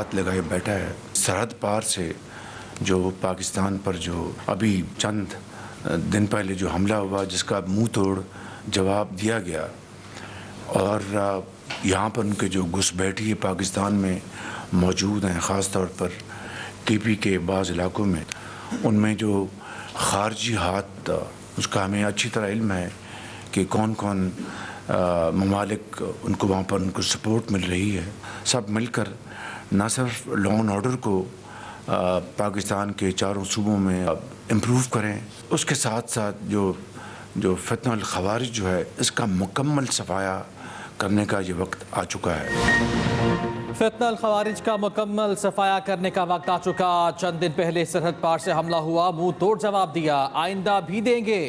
हाथ लगाए बैठा है। सरहद पार से जो पाकिस्तान पर जो अभी चंद दिन पहले जो हमला हुआ, जिसका मुंह तोड़ जवाब दिया गया, और यहाँ पर उनके जो घुसपैठिए पाकिस्तान में मौजूद हैं, ख़ास तौर पर टीपी के बाज़ इलाकों में, उनमें जो ख़ारजी हाथ, उसका हमें अच्छी तरह इल्म है कि कौन कौन ममालिक उनको वहाँ पर उनको सपोर्ट मिल रही है। सब मिलकर न सिर्फ लॉ एंड ऑर्डर को पाकिस्तान के चारों सूबों में इम्प्रूव करें, उसके साथ साथ जो फितनल ख़वारिज जो है, इसका मुकम्मल सफाया करने का ये वक्त आ चुका है। फितनल ख़वारिज का मुकम्मल सफाया करने का वक्त आ चुका। चंद दिन पहले सरहद पार से हमला हुआ, मुंह तोड़ जवाब दिया, आइंदा भी देंगे।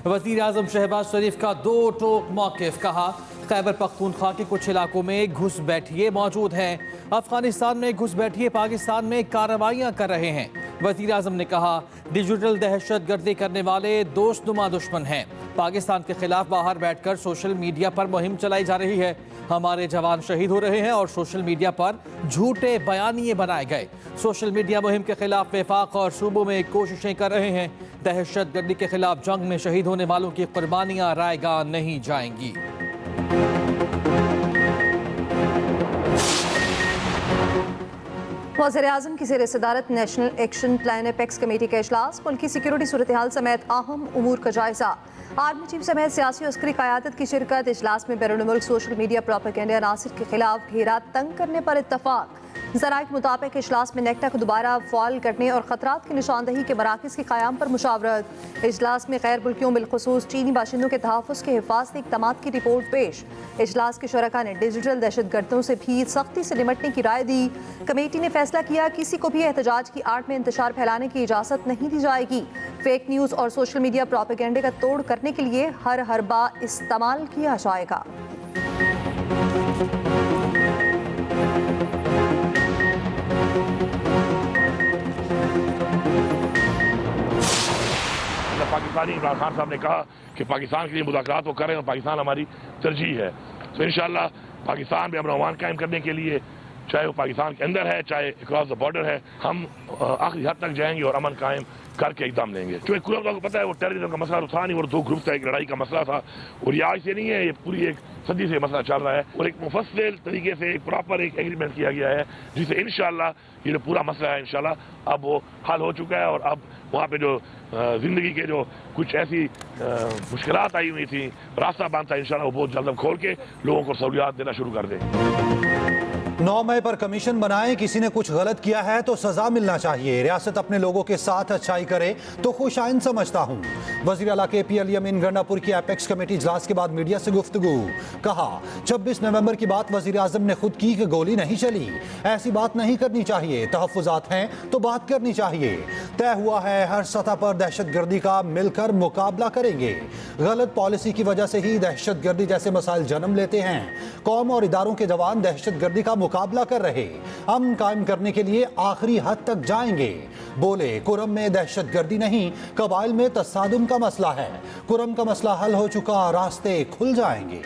वज़ीर आज़म शहबाज शरीफ का दो टोक मौक़िफ़, कहा खैबर पख्तूनख्वा के कुछ इलाकों में घुसपैठिए मौजूद हैं, अफगानिस्तान में घुसपैठिए पाकिस्तान में कार्रवाइयाँ कर रहे हैं। वज़ीर आज़म ने कहा डिजिटल दहशत गर्दी करने वाले दोस्तनुमा दुश्मन हैं। पाकिस्तान के खिलाफ बाहर बैठकर सोशल मीडिया पर मुहिम चलाई जा रही है। हमारे जवान शहीद हो रहे हैं और सोशल मीडिया पर झूठे बयानिए बनाए गए। सोशल मीडिया मुहिम के खिलाफ वफाक और सूबों में कोशिशें कर रहे हैं। दहशत गर्दी के खिलाफ जंग में शहीद होने वालों की कुर्बानियां रायगा नहीं जाएंगी। वज़ीर-ए-आज़म की ज़ेर सदारत national action plan apex committee का इजलास, मुल्की सिक्योरिटी सूरत हाल समेत अहम उमूर का जायजा। आर्मी चीफ समेत सियासी अस्करी क़यादत की शिरकत। इजलास में बैरून मुल्क सोशल मीडिया प्रोपेगेंडा अनासिर के खिलाफ घेरा तंग करने पर इत्तफाक। ज़राए के मुताबिक इजलास में नेक्टा को दोबारा फ़ाल करने और ख़तरात की निशानदही के मराकज़ के क़याम पर मुशावरत। इजलास में गैर मुल्कियों बिलखुसूस चीनी बाशिंदों के तहफ़्फ़ुज़ के हिफाजती इक़दामात की रिपोर्ट पेश। इजलास के शुरका ने डिजिटल दहशत गर्दों से भी सख्ती से निपटने की राय दी। कमेटी ने फैसला किया किसी को भी एहतजाज की आड़ में इंतशार फैलाने की इजाज़त नहीं दी जाएगी। फेक न्यूज़ और सोशल मीडिया प्रोपेगेंडे का तोड़ करने के लिए हर हरबा इस्तेमाल किया जाएगा। पाकिस्तानी इमरान खान साहब ने कहा कि पाकिस्तान के लिए मुज़ाकरात वो करें और पाकिस्तान हमारी तरजीह है। तो इंशाअल्लाह पाकिस्तान में अमन अमान कायम करने के लिए, चाहे वो पाकिस्तान के अंदर है चाहे अक्रॉस द बॉर्डर है, हम आखिरी हद तक जाएंगे और अमन कायम करके एकदम लेंगे। क्योंकि कुल को पता है वो टेररिज्म का मसला तो था नहीं, और दो ग्रुप था, एक लड़ाई का मसला था, और ये आज से नहीं है, ये पूरी एक सदी से मसला चल रहा है। और एक मुफस्सिल तरीके से एक प्रॉपर एक एग्रीमेंट किया गया है, जिससे इंशाअल्लाह ये जो पूरा मसला है इंशाअल्लाह अब वो हल हो चुका है। और अब वहाँ पे जो ज़िंदगी के जो कुछ ऐसी मुश्किलात आई हुई थी, रास्ता बंद था, इंशाअल्लाह वो बहुत जल्द हम खोल के लोगों को सहूलियात देना शुरू कर दें। 9 मई पर कमीशन बनाएं, किसी ने कुछ गलत किया है तो सजा मिलना चाहिए। रियासत अपने लोगों के साथ अच्छाई करे तो खुशाइन समझता हूँ। वज़ीर आला KP अली अमीन गंडापुर की एपेक्स कमेटी इजलास के बाद मीडिया से गुफ्तगू, कहा 26 नवंबर की बात वज़ीर आज़म ने खुद की कि गोली नहीं चली, ऐसी बात नहीं करनी चाहिए। तहफ़्फ़ुज़ात हैं तो बात करनी चाहिए। तय हुआ है हर सतह पर दहशत गर्दी का मिलकर मुकाबला करेंगे। गलत पॉलिसी की वजह से ही दहशत गर्दी जैसे मसाइल जन्म लेते हैं। कौम और इदारों के जवान दहशत गर्दी का मुकाबला कर रहे, अमन कायम करने के लिए आखिरी हद तक जाएंगे। बोले कुरम में दहशत गर्दी नहीं, कबाइल में तसादुम का मसला है। कुरम का मसला हल हो चुका, रास्ते खुल जाएंगे।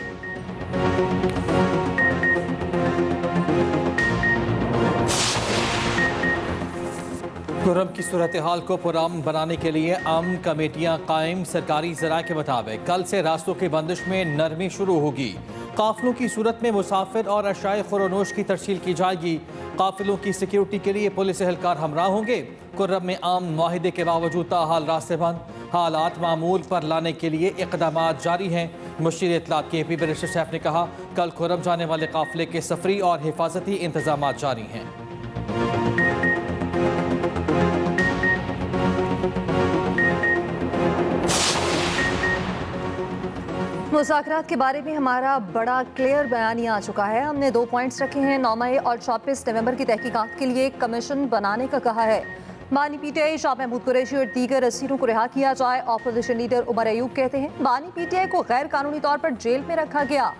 कुरम की सूरत हाल को पुरअमन बनाने के लिए अमन कमेटियां कायम। सरकारी ज़राए के मुताबिक कल से रास्तों की बंदिश में नरमी शुरू होगी। काफिलों की सूरत में मुसाफिर और अशाए खुरोनोश की तरसील की जाएगी। काफिलों की सिक्योरिटी के लिए पुलिस एहलकार हमरा होंगे। कुर्रम में आम मुआहिदे के बावजूद ताहाल रास्ते बंद, हालात मामूल पर लाने के लिए इक़दामात जारी हैं। मुशीर इत्तलात KP बैरिस्टर सैफ ने कहा कल कुर्रम जाने वाले काफिले के सफरी और हिफाजती इंतजाम जारी हैं। मुज़ाकरात के बारे में हमारा बड़ा क्लियर बयानिया आ चुका है। हमने 2 पॉइंट्स रखे हैं। 9 मई और 26 नवंबर की तहकीकात के लिए कमीशन बनाने का कहा है। बानी PTI शाह महमूद कुरैशी और दीगर असीरों को रिहा किया जाए। अपोजिशन लीडर उमर अयूब कहते हैं बानी PTI को गैर कानूनी तौर पर जेल में रखा गया।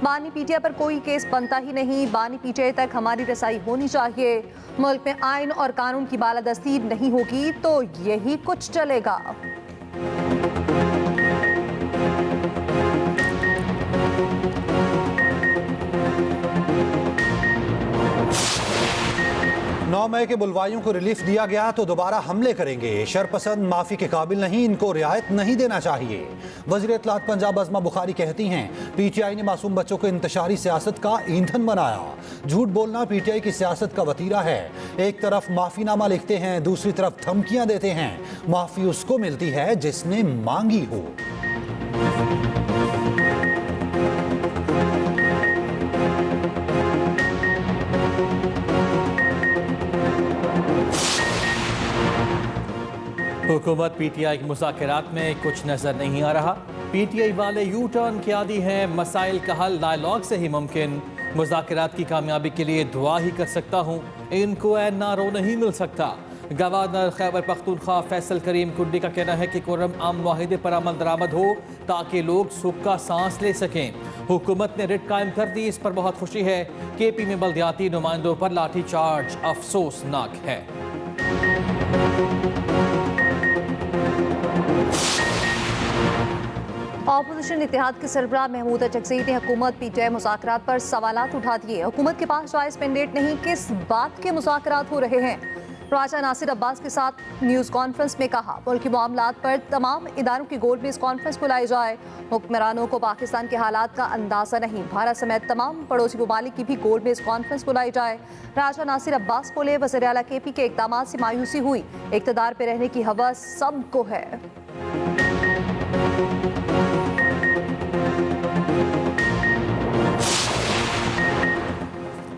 बानी PTI पर कोई केस बनता ही नहीं। बानी PTI तक हमारी रसाई होनी चाहिए। मुल्क में आइन और कानून की बालादस्ती नहीं होगी तो यही कुछ चलेगा। 9 मई के बुलवाइयों को रिलीफ दिया गया तो दोबारा हमले करेंगे। शरपसंद माफी के काबिल नहीं, इनको रियायत नहीं देना चाहिए। वज़ीर इत्तलात पंजाब अज़मा बुखारी कहती हैं, पीटीआई ने मासूम बच्चों को इंतशारी सियासत का ईंधन बनाया। झूठ बोलना पीटीआई की सियासत का वतीरा है। एक तरफ माफीनामा लिखते हैं, दूसरी तरफ धमकियां देते हैं। माफी उसको मिलती है जिसने मांगी हो। हुकूमत पीटीआई के मुज़ाकरात में कुछ नजर नहीं आ रहा। पीटीआई वाले यू टर्न किया दी है, मसाइल का हल डायलॉग से ही मुमकिन। मुज़ाकरात की कामयाबी के लिए दुआ ही कर सकता हूँ, इनको एनआरओ नहीं मिल सकता। गवर्नर खैबर पख्तूनख्वा फैसल करीम कुंडी का कहना है कि कुर्रम अमन माहिदे पर अमल दरामद हो ताकि लोग सुख का सांस ले सकें। हुकूमत ने रिट कायम कर दी, इस पर बहुत खुशी है। केपी में बल्दियाती नुमाइंदों पर लाठी चार्ज अफसोसनाक है। ऑपोजिशन इत्तेहाद के सरबराह महमूद चकज़ई ने हुकूमत पीटीआई मुज़ाकरात पर सवालात उठा दिए। हुकूमत के पास जायज़ मैंडेट नहीं, किस बात के मुज़ाकरात हो रहे हैं। राजा नासिर अब्बास के साथ न्यूज़ कॉन्फ्रेंस में कहा, मुल्की मामलात पर तमाम इदारों की गोल में इस कॉन्फ्रेंस बुलाई जाए। हुक्मरानों को पाकिस्तान के हालात का अंदाज़ा नहीं, भारत समेत तमाम पड़ोसी ममालिक की भी गोल में इस कॉन्फ्रेंस बुलाई जाए। राजा नासिर अब्बास बोले, वज़ीर आला केपी के इक़दाम से मायूसी हुई, इक़्तिदार पर रहने की हवस सबको है।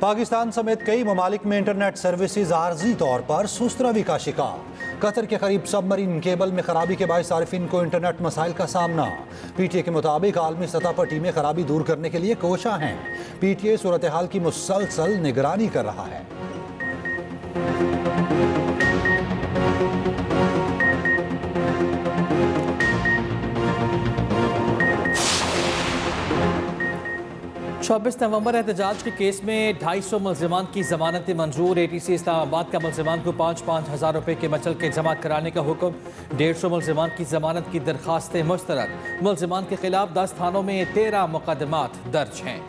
पाकिस्तान समेत कई ममालिक में इंटरनेट सर्विसेज आर्जी तौर पर सुस्त रवि का शिकार। कतर के करीब सबमरीन केबल में खराबी के बाद सार्फिन को इंटरनेट मसाइल का सामना। पीटीए के मुताबिक आलमी सतह पर टीमें खराबी दूर करने के लिए कोशा हैं। पीटीए सूरत हाल की मुसलसल निगरानी कर रहा है। चौबीस नवंबर एहतजाज के केस में 250 मुलजिमान की जमानत मंजूर। ATC इस्लामाबाद का मुलजिमान को 5-5 हज़ार रुपये के मचल के जमा कराने का हुक्म। 150 मुलजिमान की जमानत की दरखास्तें मुस्तरद। मुलजिमान के खिलाफ 10 थानों में 13 मुकदमात दर्ज हैं।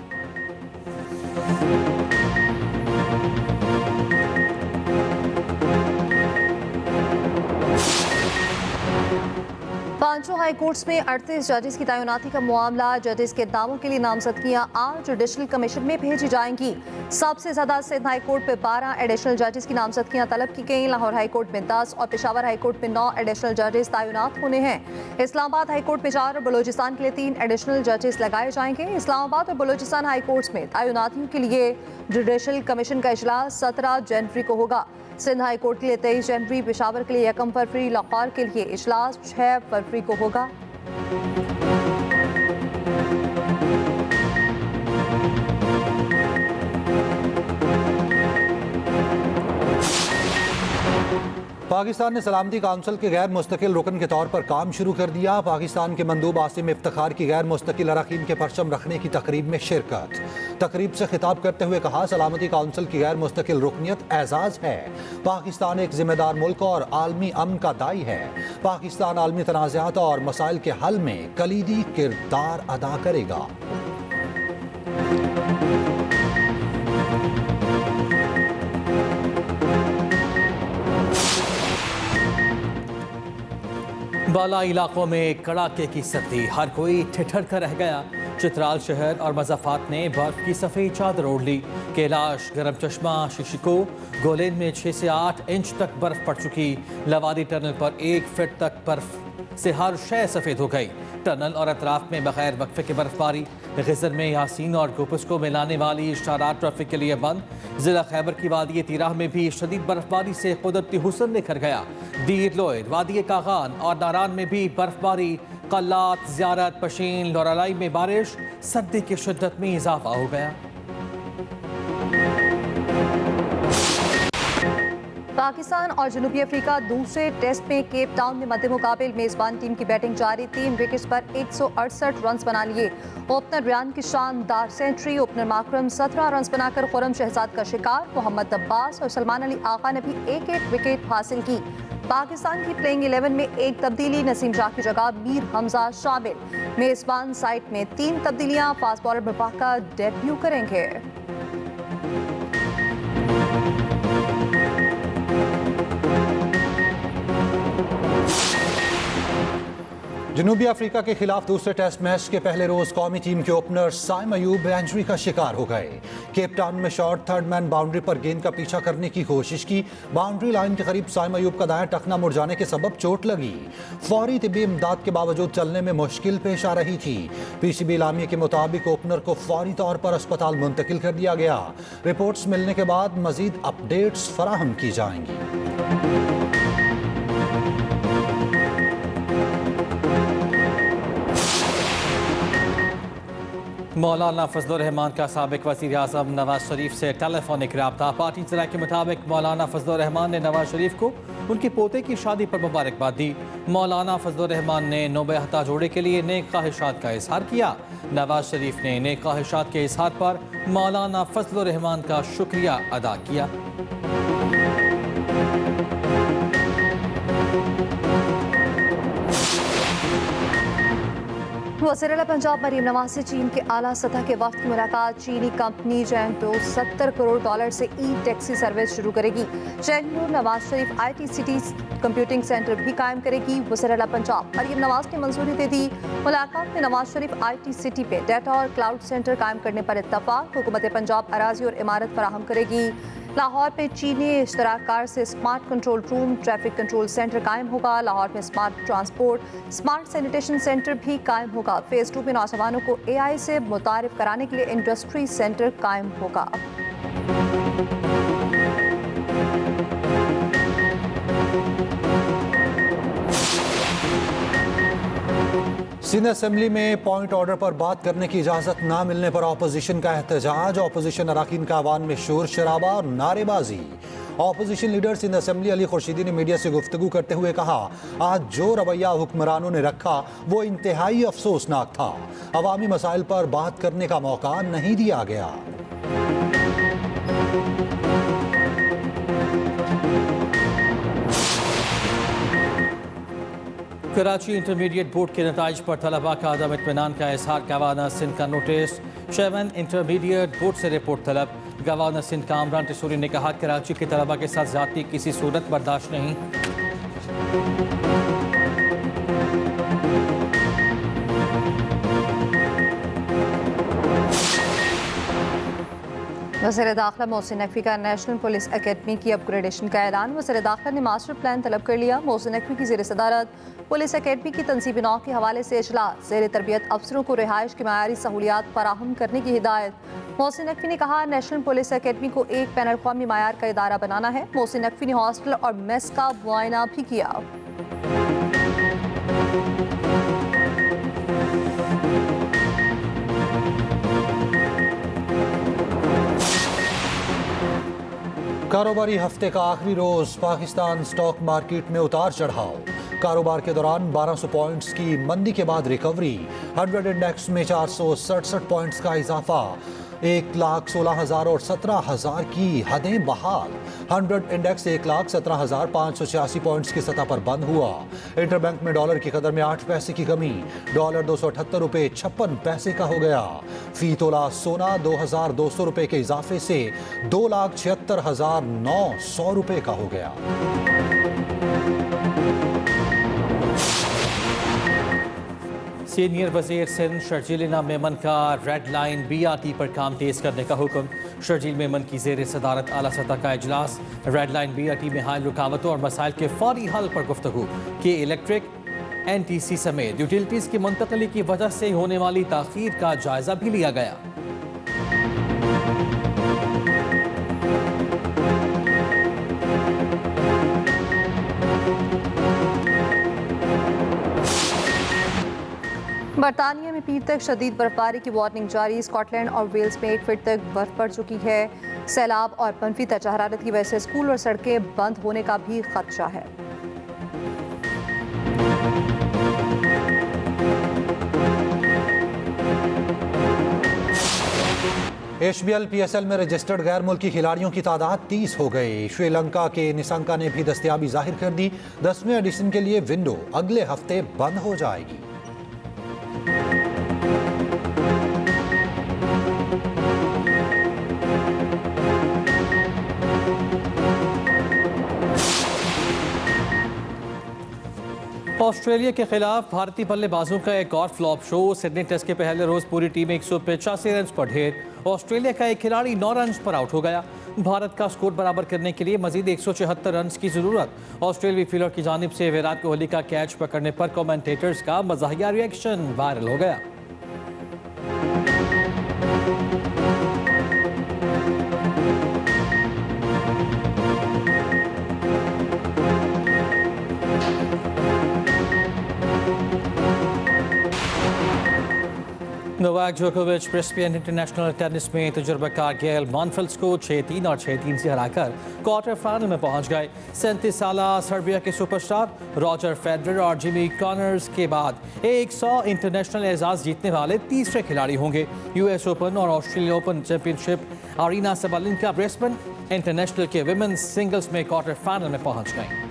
पांचों हाई कोर्ट्स में 38 जजेस की तैनाती का मामला। जजेस के नामों के लिए नामजदगियां आज जुडिशल कमीशन में भेजी जाएंगी। सबसे ज्यादा सिंध हाई कोर्ट में 12 एडिशनल जजेस की नामजदगियां तलब की गई। लाहौर हाई कोर्ट में 10 और पेशावर हाई कोर्ट में 9 एडिशनल जजेस तैनात होने हैं। इस्लामाबाद हाई कोर्ट में 4 और बलोचिस्तान के लिए 3 एडिशनल जजेस लगाए जाएंगे। इस्लामाबाद और बलोचिस्तान हाई कोर्ट्स में तैनातियों के लिए जुडिशल कमीशन का इजलास 17 जनवरी को होगा। सिंध हाई कोर्ट के लिए 23 जनवरी, पेशावर के लिए 1 फरवरी, लाहौर के लिए इजलास 6 फरवरी को होगा। पाकिस्तान ने सलामती काउंसिल के गैर मुस्तकिल रुकन के तौर पर काम शुरू कर दिया। पाकिस्तान के मंदूब आसिम इफ्तिखार की गैर मुस्तकिल अरकान के परचम रखने की तकरीब में शिरकत। तकरीब से खिताब करते हुए कहा, सलामती काउंसिल की गैर मुस्तकिल रुकनियत एजाज है। पाकिस्तान एक जिम्मेदार मुल्क और आलमी अमन का दाई है। पाकिस्तान आलमी तनाज़ात और मसाइल के हल में कलीदी किरदार अदा करेगा। बाला इलाकों में कड़ाके की सर्दी, हर कोई ठिठर कर रह गया। चित्राल शहर और मज़ाफ़ात ने बर्फ की सफ़ेद चादर ओढ़ ली। कैलाश, गरम चश्मा, शिशिको, गोलेन में 6 से 8 इंच तक बर्फ पड़ चुकी। लवादी टनल पर 1 फीट तक बर्फ से हर शय सफ़ेद हो गई। टनल और अतराफ में बगैर वक्फे की बर्फबारी। गिज़र में यासीन और गोपस को मिलाने वाली इशारात ट्रैफिक के लिए बंद। ज़िला खैबर की वादी तिराह में भी शदीद बर्फबारी से कुदरती हुस्न निखर गया। दीर लोयर, वादी कागान और नारान में भी बर्फबारी। कल्लात, ज़ियारत, पशीन, लोरालाई में बारिश। सर्दी की शिद्दत में इजाफा हो गया। पाकिस्तान और जनूबी अफ्रीका दूसरे टेस्ट में केप टाउन में मध्य मुकाबिल मेजबान टीम की बैटिंग जारी। 3 विकेट्स पर 168 रन बना लिए। ओपनर रियान की शानदार सेंचुरी। ओपनर माकरम 17 रन बनाकर खुरम शहजाद का शिकार। मोहम्मद अब्बास और सलमान अली आका ने भी 1-1 विकेट हासिल की। पाकिस्तान की प्लेइंग 11 में 1 तब्दीली, नसीम शाह की जगह मीर हमजा शामिल। मेजबान साइड में 3 तब्दीलियां, फास्ट बॉलर बपाका डेब्यू करेंगे। जनूबी अफ्रीका के खिलाफ दूसरे टेस्ट मैच के पहले रोज कौमी टीम के ओपनर साइम अयूब इंजरी का शिकार हो गए। केप टाउन में शॉर्ट थर्ड मैन बाउंड्री पर गेंद का पीछा करने की कोशिश की। बाउंड्री लाइन के करीब साइम अयूब का दायां टखना मुड़ जाने के सबब चोट लगी। फौरी तिब्बी इमदाद के बावजूद चलने में मुश्किल पेश आ रही थी। पीसीबी इलामिया के मुताबिक ओपनर को फौरी तौर पर अस्पताल मुंतकिल कर दिया गया। रिपोर्ट्स मिलने के बाद मजीद अपडेट्स फराहम की जाएंगी। मौलाना फजलुर रहमान का साबिक वज़ीर आज़म नवाज शरीफ से टेलीफोनिक रब्ता। पार्टी ज़रा के मुताबिक मौलाना फजलुर रहमान ने नवाज शरीफ को उनके पोते की शादी पर मुबारकबाद दी। मौलाना फजलुर रहमान ने नोबहता जोड़े के लिए नेक ख्वाहिशात का इजहार किया। नवाज शरीफ ने नेक ख्वाहिशात के इजहार पर मौलाना फजलुर रहमान का शुक्रिया अदा किया। वज़ीर पंजाब मरीम नवाज से चीन के आला सतह के वफ्द की मुलाकात। चीनी कंपनी चैंगडो $70 करोड़ से ई टैक्सी सर्विस शुरू करेगी। चैंगडो Nawaz Sharif ITCT computing centre भी कायम करेगी। वज़ीर पंजाब मरीम नवाज ने मंजूरी दे दी। मुलाकात में नवाज शरीफ ITCT पे डाटा और क्लाउड सेंटर कायम करने पर इत्तफाक। हुकूमत पंजाब अराजी और इमारत फराहम करेगी। लाहौर में चीनी इश्तराककार से smart control room, traffic control centre कायम होगा। लाहौर में smart transport, smart sanitation centre भी कायम होगा। फेज 2 में नौजवानों को AI से मुतारिफ कराने के लिए इंडस्ट्री सेंटर कायम होगा। सिंध असेंबली में पॉइंट ऑर्डर पर बात करने की इजाजत न मिलने पर ऑपोजिशन का एहतजाज। ऑपोजिशन अरकान का आवान में शोर शराबा और नारेबाजी। Opposition leader Sindh assembly Ali Khurshidi ने मीडिया से गुफ्तगू करते हुए कहा, आज जो रवैया हुक्मरानों ने रखा वो इंतहाई अफसोसनाक था। अवामी मसाइल पर बात करने का मौका नहीं दिया गया। कराची इंटरमीडिएट बोर्ड के नताइज पर तलबा का अदम इत्मीनान का इजहार। गवर्नर सिंध का नोटिस। चेयरमैन इंटरमीडिएट बोर्ड से रिपोर्ट तलब। गवर्नर सिंध कामरान टिसूरी ने कहा, कराची के तलबा के साथ ज्यादती किसी सूरत बर्दाश्त नहीं। वज़ीर दाखिला मोहसिन नकवी का नेशनल पुलिस एकेडमी की अपग्रेडेशन का ऐलान। वज़ीर दाखिला ने मास्टर प्लान तलब कर लिया। मोहसिन नकवी की ज़ेर सदारत पुलिस एकेडमी की तंसीबी नौ के हवाले से इजलास। ज़ेर तरबियत अफसरों को रिहाइश की मयारी सहूलियात फराहम करने की हिदायत। मोहसिन नकवी ने कहा, नेशनल पुलिस एकेडमी को एक बैनुल अक़वामी मयार का इदारा बनाना है। मोहसिन नकवी ने हॉस्टल और मेस का मुआयना भी किया। कारोबारी हफ्ते का आखिरी रोज पाकिस्तान स्टॉक मार्केट में उतार चढ़ाव। कारोबार के दौरान 1200 पॉइंट्स की मंदी के बाद रिकवरी। 100 इंडेक्स में 467 पॉइंट्स का इजाफा। 1,16,000 और 17,000 की हदें बहाल। 100 इंडेक्स 1,17,586 पॉइंट्स की सतह पर बंद हुआ। इंटरबैंक में डॉलर की कदर में 8 पैसे की कमी। डॉलर 278 रुपये 56 पैसे का हो गया। फी तोला सोना 2,200 रुपये के इजाफे से 2,76,900 रुपये का हो गया। सीनियर वजीर सिंध शर्जील इनाम मेमन का रेड लाइन BRT पर काम तेज करने का हुक्म। शर्जील मेमन की जेर सदारत आला सतह का इजलास। रेड लाइन BRT में हाल रुकावटों और मसाइल के फौरी हल पर गुफ्तगू की। इलेक्ट्रिक NTC समेत यूटिलिटीज की मुंतकली की वजह से होने वाली ताखीर का जायजा भी लिया गया। बरतानिया में पीर तक शदीद बर्फबारी की वार्निंग जारी। स्कॉटलैंड और वेल्स में 1 फीट तक बर्फ पड़ चुकी है। सैलाब और मनफी दर्जा हरारत की वजह से स्कूल और सड़कें बंद होने का भी खदशा है। HBL PSL में रजिस्टर्ड गैर मुल्की खिलाड़ियों की तादाद 30 हो गई। श्रीलंका के निशंका ने भी दस्तयाबी जाहिर कर दी। 10वें एडिशन के लिए विंडो अगले हफ्ते बंद हो जाएगी। ऑस्ट्रेलिया के खिलाफ भारतीय बल्लेबाजों का एक और फ्लॉप शो। सिडनी टेस्ट के पहले रोज पूरी टीम 185 रन पर ढेर। ऑस्ट्रेलिया का एक खिलाड़ी 9 रन पर आउट हो गया। भारत का स्कोर बराबर करने के लिए मजीद 174 रन की जरूरत। ऑस्ट्रेलियाई फील्डर की जानिब से विराट कोहली का कैच पकड़ने पर कमेंटेटर्स का मज़ाहिया रिएक्शन वायरल हो गया। नोवाक जोकोविच ब्रिस्बेन इंटरनेशनल टेनिस में तजुर्बाकार गेल मॉनफिल्ड्स को 6-3 और 6-3 से हराकर क्वार्टर फाइनल में पहुंच गए। 37 साल सर्बिया के सुपरस्टार रॉजर फेडरर और जिमी कॉनर्स के बाद 100 इंटरनेशनल एजाज जीतने वाले तीसरे खिलाड़ी होंगे। यूएस ओपन और Australia Open championship Aryna Sabalenka Brisbane International के विमेंस सिंगल्स में क्वार्टर फाइनल में पहुंच गए।